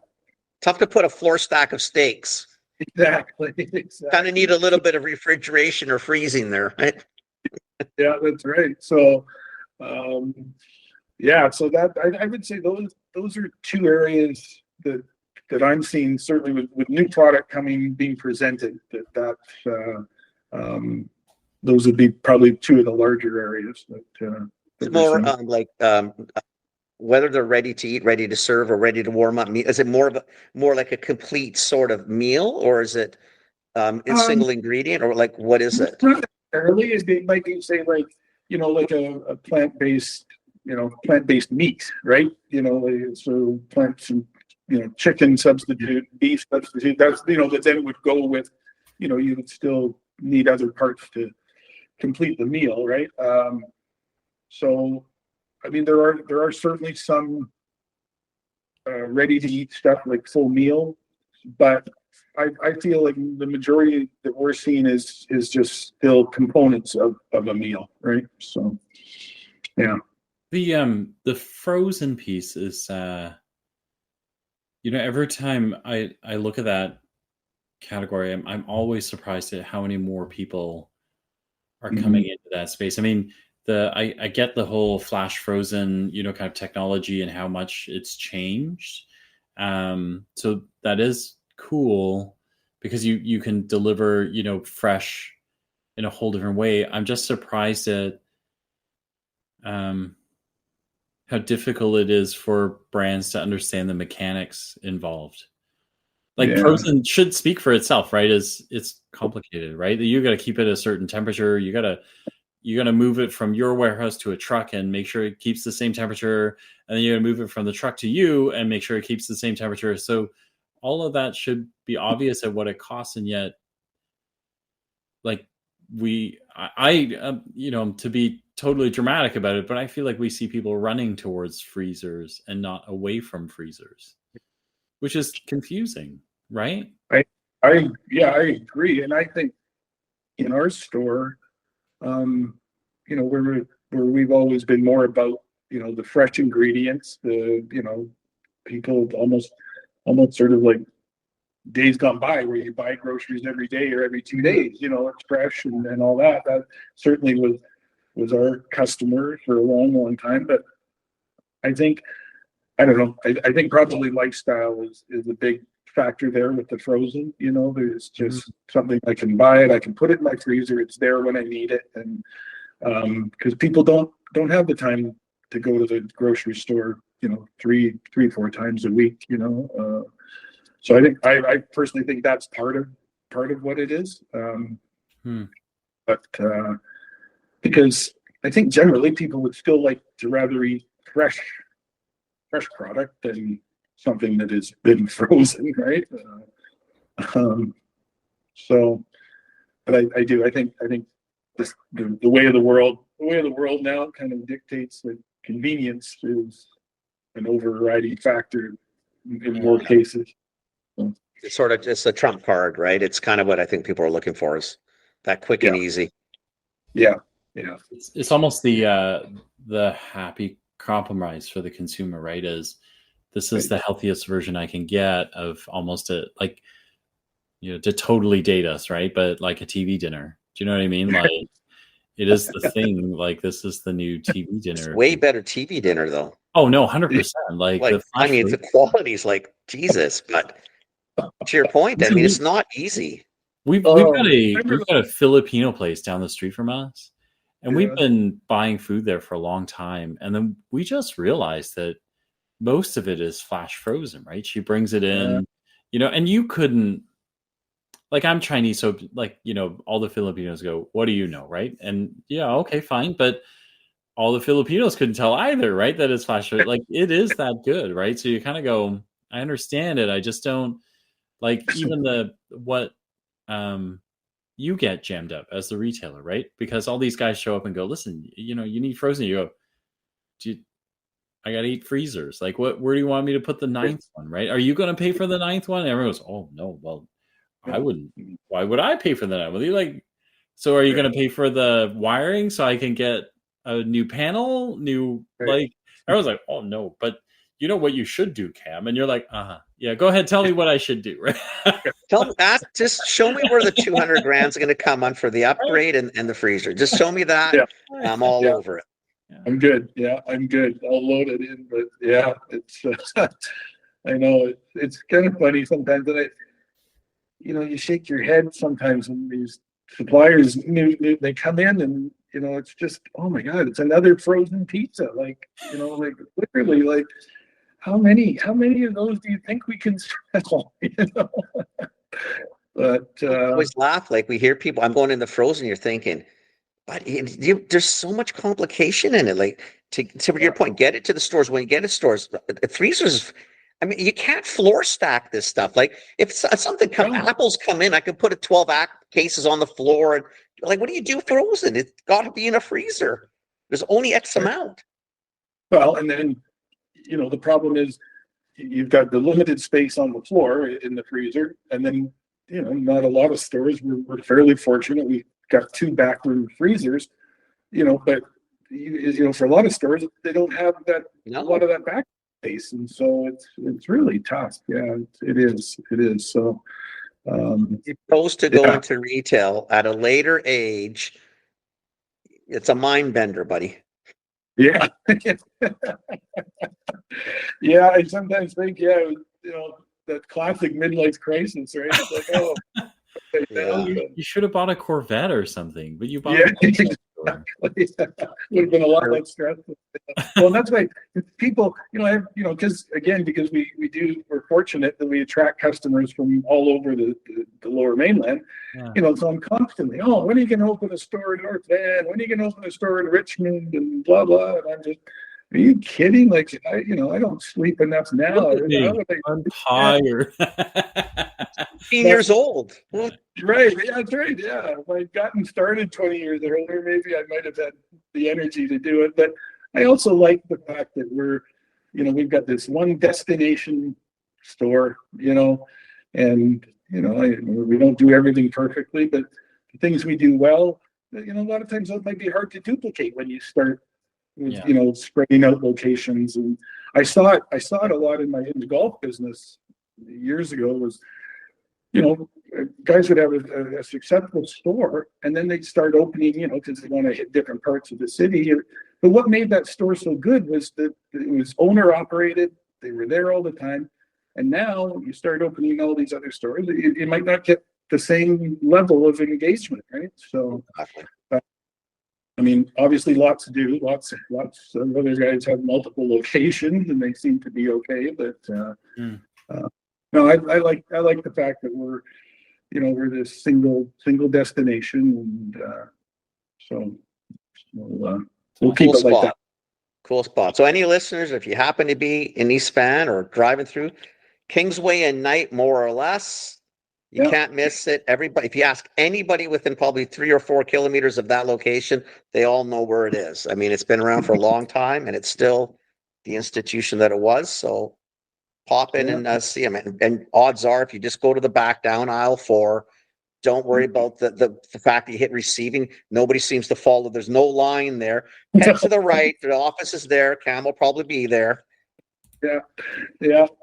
A: Tough to put a floor stack of steaks.
D: Exactly.
A: Kind of need a little bit of refrigeration or freezing there, right?
D: Yeah, that's right. So, so that I would say those are 2 areas that I'm seeing certainly with new product being presented. Those would be probably 2 of the larger areas.
A: It's more whether they're ready to eat, ready to serve, or ready to warm up. Is it more like a complete sort of meal, or is it a single ingredient, or like what is it?
D: Not necessarily. It might be say like a plant-based meat, right? So plants and chicken substitute, beef substitute. That's that then would go with you would still need other parts to complete the meal, right? So I mean there are certainly some ready to eat stuff like full meal, but I feel like the majority that we're seeing is just still components of a meal, right? So yeah.
C: The frozen piece is every time I look at that category, I'm always surprised at how many more people are coming into that space. I mean, I get the whole flash frozen, kind of technology and how much it's changed. So that is cool because you can deliver, fresh in a whole different way. I'm just surprised at how difficult it is for brands to understand the mechanics involved. Like frozen should speak for itself, right? It's complicated, right? You got to keep it a certain temperature. You got to move it from your warehouse to a truck and make sure it keeps the same temperature, and then you got to move it from the truck to you and make sure it keeps the same temperature. So all of that should be obvious at what it costs, and yet, like to be totally dramatic about it, but I feel like we see people running towards freezers and not away from freezers, which is confusing, right?
D: I agree. And I think in our store, where we've always been more about, the fresh ingredients, people almost sort of like days gone by where you buy groceries every day or every 2 days, it's fresh and all that. That certainly was our customer for a long, long time. But I think, I don't know, I think probably lifestyle is a big factor there with the frozen. There's just something I can buy it, I can put it in my freezer, it's there when I need it. And because people don't have the time to go to the grocery store, 3-4 times a week, so I think I personally think that's part of what it is. But because I think generally people would still like to rather eat fresh product than something that has been frozen, right? So, but I think this, the way of the world now kind of dictates that convenience is an overriding factor in more cases. So.
A: It's a trump card, right? It's kind of what I think people are looking for, is that quick and easy.
D: Yeah.
C: It's almost the happy compromise for the consumer, right? This is the healthiest version I can get of almost to totally date us, right? But like a TV dinner. Do you know what I mean? Like it is the thing. Like this is the new TV dinner.
A: It's way better TV dinner, though.
C: Oh no, 100%.
A: The quality's like Jesus, but to your point, I mean, it's not easy.
C: We've got a Filipino place down the street from us, and we've been buying food there for a long time, and then we just realized that most of it is flash frozen, right? She brings it in, and you couldn't, like, I'm Chinese, so all the Filipinos go, what do you know, right? And okay, fine, but all the Filipinos couldn't tell either, right? That it's flash frozen. Like, it is that good, right? So you kind of go, I understand it, I just don't like even what you get jammed up as the retailer, right? Because all these guys show up and go, listen, you need frozen. You go, I got 8 freezers. Like, where do you want me to put the 9th one, right? Are you going to pay for the 9th one? And everyone goes, oh no, well, I wouldn't. Why would I pay for the 9th? Well, you're like, so are you going to pay for the wiring so I can get a new panel? Like, everyone's like, oh no, but you know what you should do, Cam? And you're like, yeah, go ahead, tell me what I should do. Right?
A: Tell me that. Just show me where the 200 grams are going to come on for the upgrade and the freezer. Just show me that. Yeah. I'm all over it.
D: I'm good. Yeah, I'm good. I'll load it in, but yeah, it's. I know it's kind of funny sometimes that you shake your head sometimes when these suppliers they come in and it's just, oh my God, it's another frozen pizza. Like like literally, like how many of those do you think we can sell? But
A: I always laugh, like we hear people, I'm going in the frozen, you're thinking, but there's so much complication in it. Like to your point, get it to the stores. When you get it to stores, freezers, I mean, you can't floor stack this stuff. Like if something apples come in, I can put 12 cases on the floor, and like, what do you do frozen? It's got to be in a freezer. There's only X amount.
D: Well, and then the problem is you've got the limited space on the floor in the freezer, and then not a lot of stores. We're fairly fortunate. We got 2 backroom freezers, but for a lot of stores they don't have that a lot of that back space, and so it's really tough. Yeah, it is. So
A: you're supposed to go into retail at a later age. It's a mind bender, buddy.
D: Yeah. Yeah, I sometimes think, that classic midlife crisis, right? It's like,
C: you should have bought a Corvette or something, but you bought store.
D: Would have been a lot less stressful. Well, that's why people, because we're fortunate that we attract customers from all over the Lower Mainland.
C: Yeah.
D: So I'm constantly, when are you going to open a store in North Van? When are you going to open a store in Richmond? And blah blah. And I'm just, are you kidding? Like, I don't sleep enough now.
C: I'm tired.
A: 15 years old. Well,
D: Right. Yeah, that's right. Yeah. If I'd gotten started 20 years earlier, maybe I might have had the energy to do it. But I also like the fact that we've got this one destination store, and, we don't do everything perfectly, but the things we do well, a lot of times that might be hard to duplicate when you start with, spreading out locations. And I saw it a lot in the golf business years ago was, guys would have a successful store and then they'd start opening, because they want to hit different parts of the city. But what made that store so good was that it was owner operated. They were there all the time. And now you start opening all these other stores, you might not get the same level of engagement, right? So, obviously lots to do. Lots of other guys have multiple locations and they seem to be okay. But no, I like the fact that we're this single destination, and so we'll keep it like that.
A: Cool spot. So any listeners, if you happen to be in East Van or driving through Kingsway and Night, more or less, you can't miss it. Everybody, if you ask anybody within probably 3 or 4 kilometers of that location, they all know where it is. I mean, it's been around for a long time and it's still the institution that it was. So pop in and see them. And odds are, if you just go to the back down aisle 4, don't worry about the fact that you hit receiving. Nobody seems to follow. There's no line there. Head to the right. The office is there. Cam will probably be there.
D: Yeah.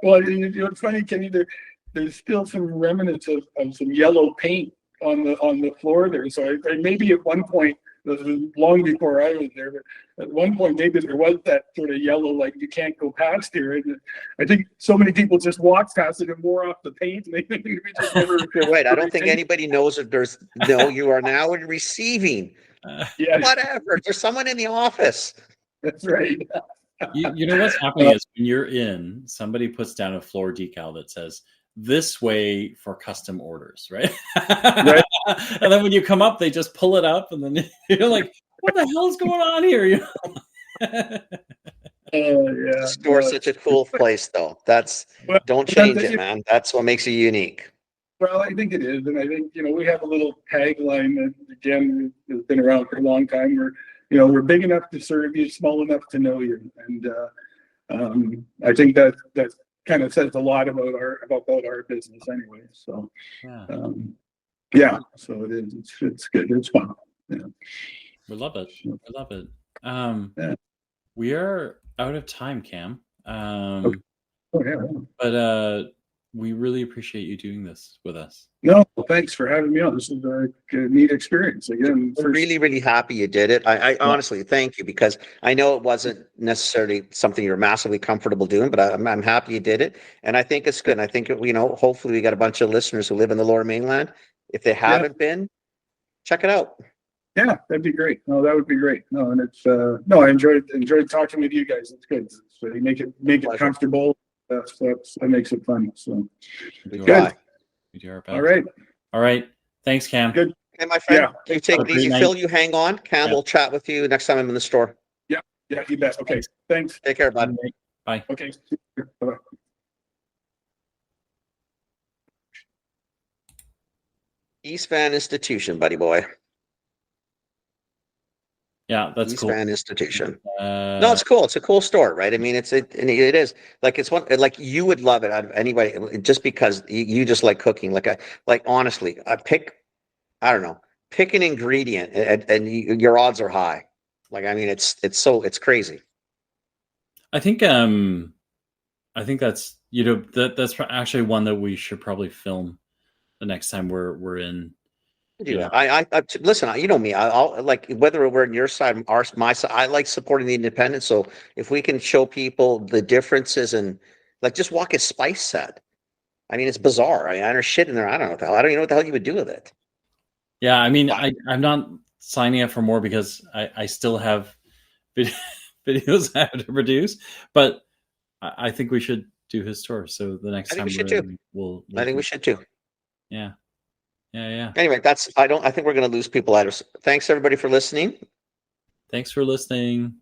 D: Well, it's funny, Kenny. There's still some remnants of some yellow paint on the floor there. So I maybe at one point, this was long before I was there, but at one point maybe there was that sort of yellow, like you can't go past here. And I think so many people just walked past it and wore off the paint. And they just never.
A: Wait, I don't think anybody knows if there's you are now in receiving. Whatever. There's someone in the office.
D: That's right.
C: You know what's happening is when you're in, somebody puts down a floor decal that says this way for custom orders, right?
D: Right.
C: And then when you come up, they just pull it up, and then you're like, "What the hell is going on here?"
A: The store's such a cool place, though. Don't change it, man. That's what makes it unique.
D: Well, I think it is, and I think we have a little tagline that again has been around for a long time. We're big enough to serve you, small enough to know you, and I think that kind of says a lot about our business anyway. So so it is. It's good. It's fun. Yeah.
C: We love it. We are out of time, Cam.
D: Okay.
C: But we really appreciate you doing this with us.
D: No, thanks for having me on. This is a neat experience. Again,
A: I'm really, really happy you did it. I honestly thank you, because I know it wasn't necessarily something you're massively comfortable doing, but I'm happy you did it. And I think it's good. And I think, hopefully we got a bunch of listeners who live in the Lower Mainland. If they haven't been, check it out. Yeah,
D: that'd be great. No, that would be great. No, and it's I enjoyed talking with you guys. It's good. So you make it comfortable. That makes it fun. So good.
C: We do our best. All right. Thanks, Cam.
D: Good.
A: Hey, my friend. You take it easy. Phil, you hang on. Cam will chat with you next time I'm in the store.
D: Yeah, you bet. Okay. Thanks.
A: Take care, bud.
C: Bye.
D: Okay. Bye-bye.
A: East Van Institution, buddy boy.
C: Yeah, that's
A: East
C: cool.
A: Van Institution. No, it's cool. It's a cool store, right? I mean, it is like, it's one, like, you would love it out of anybody, just because you just like cooking. Like honestly, pick an ingredient and your odds are high. Like, I mean, it's crazy.
C: I think that's that's actually one that we should probably film the next time we're in.
A: I listen. You know me. I'll like, whether we're on your side, my side. I like supporting the independents. So if we can show people the differences, and like, just walk a spice set. I mean, it's bizarre. I mean, there's shit in there. I don't know what the hell. I don't even know what the hell you would do with it.
C: Yeah, I mean, I'm not signing up for more because I still have videos I have to produce. But I think we should do his tour. So the next
A: I think
C: time
A: we should
C: we're
A: too.
C: we'll
A: I think we should too.
C: Yeah. Yeah.
A: Anyway, I think we're going to lose people out of. Thanks everybody for listening.
C: Thanks for listening.